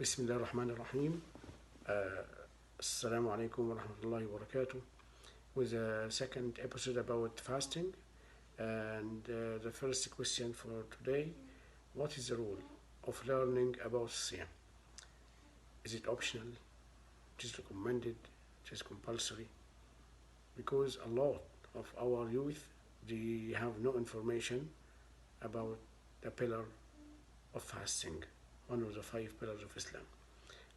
بسم الله الرحمن الرحيم. Assalamu alaikum wa rahmatullahi wa barakatuh. With a second episode about fasting. And the first question for today: what is the rule of learning about Siyam? Is it optional? It is recommended? It is compulsory? Because a lot of our youth, they have no information about the pillar of fasting, one of the 5 pillars of Islam.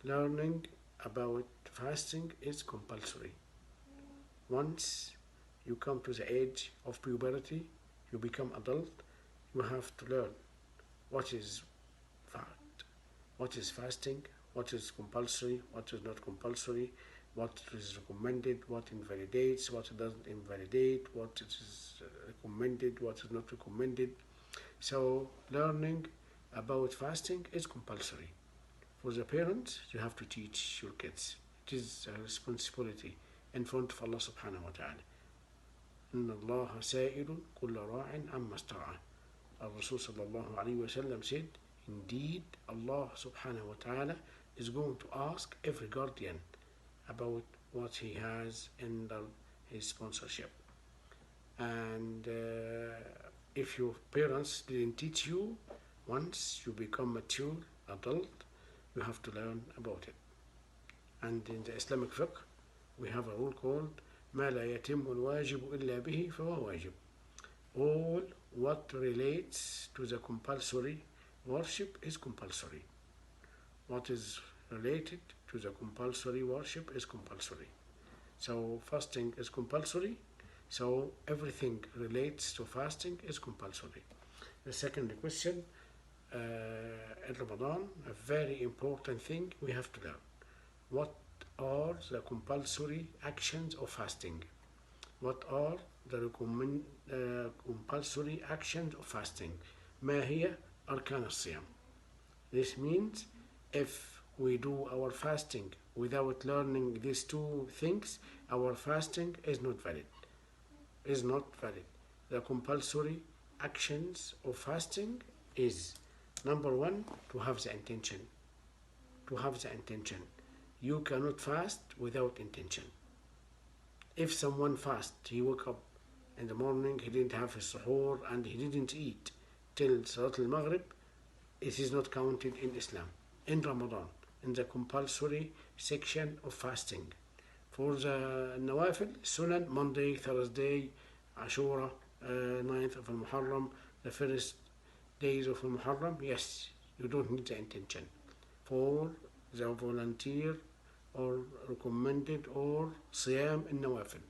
Learning about fasting is compulsory. Once you come to the age of puberty, you become adult, you have to learn what is fasting, what is compulsory, what is not compulsory, what is recommended, what invalidates, what doesn't invalidate, what is recommended, what is not recommended. So learning about fasting is compulsory. For the parents, you have to teach your kids. It is a responsibility in front of Allah subhanahu wa ta'ala. إن الله سائل كل راع عما استرعى. Rasul sallallahu alayhi wa sallam said, indeed Allah subhanahu wa ta'ala is going to ask every guardian about what he has under his sponsorship. And if your parents didn't teach you, once you become mature adult, you have to learn about it. And in the Islamic fiqh, we have a rule called ما لا يتم الواجب إلا به فهو واجب. All what relates to the compulsory worship is compulsory. What is related to the compulsory worship is compulsory. So fasting is compulsory. So everything relates to fasting is compulsory. The second question, in Ramadan, a very important thing we have to learn. What are the compulsory actions of fasting? What are the compulsory actions of fasting? ما هي أركان الصيام? This means if we do our fasting without learning these 2 things, our fasting is not valid. The compulsory actions of fasting is: number 1, to have the intention. You cannot fast without intention. If someone fasts, he woke up in the morning, he didn't have his suhoor and he didn't eat till Salat al-Maghrib, it is not counted in Islam. In Ramadan, in the compulsory section of fasting. For the Nawafil, Sunan, Monday, Thursday, Ashura, 9th of Al-Muharram, the first days of Al-Muharram, yes, you don't need the intention. For the volunteer or recommended or Siyam in Nawafil.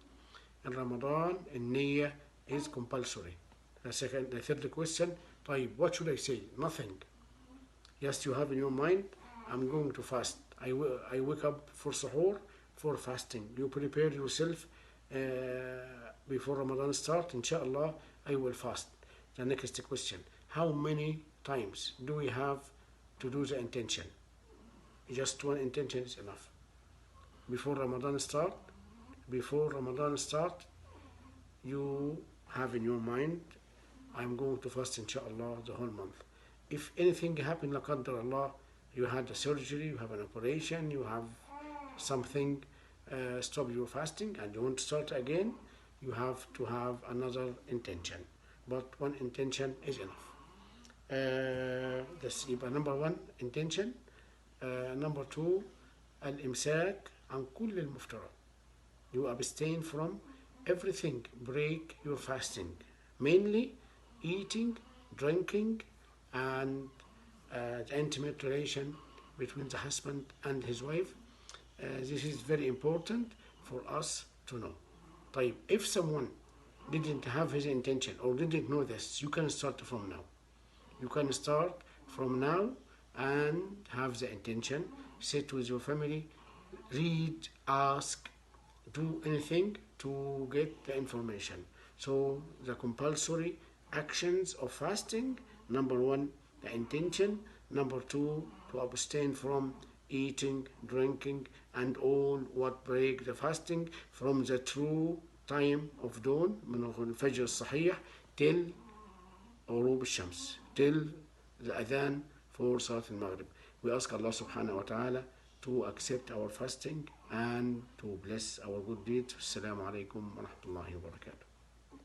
In Ramadan, النية is compulsory. The third question, طيب, what should I say? Nothing. Yes, you have in your mind, I'm going to fast. I wake up for suhoor, for fasting. You prepare yourself before Ramadan start, inshallah, I will fast. The next question, how many times do we have to do the intention? Just one intention is enough. Before Ramadan start, you have in your mind, I'm going to fast inshallah the whole month. If anything happened, la qaddar Allah, you had a surgery, you have an operation, you have something stop your fasting and you want to start again, you have to have another intention. But one intention is enough. That's number 1, intention. Number 2, al-imsak عن كل المفترض. You abstain from everything break your fasting, mainly eating, drinking, and the intimate relation between the husband and his wife. This is very important for us to know. طيب, if someone didn't have his intention or didn't know this, you can start from now. And have the intention, sit with your family, read, ask, do anything to get the information. So the compulsory actions of fasting, number 1, the intention. Number 2, to abstain from eating, drinking, and all what break the fasting from the true time of dawn, من الفجر الصحيح, till غروب الشمس, till the adhan for Salat al-Maghrib. We ask Allah subhanahu wa ta'ala to accept our fasting and to bless our good deeds. Assalamu alaikum wa rahmatullahi wa barakatuh.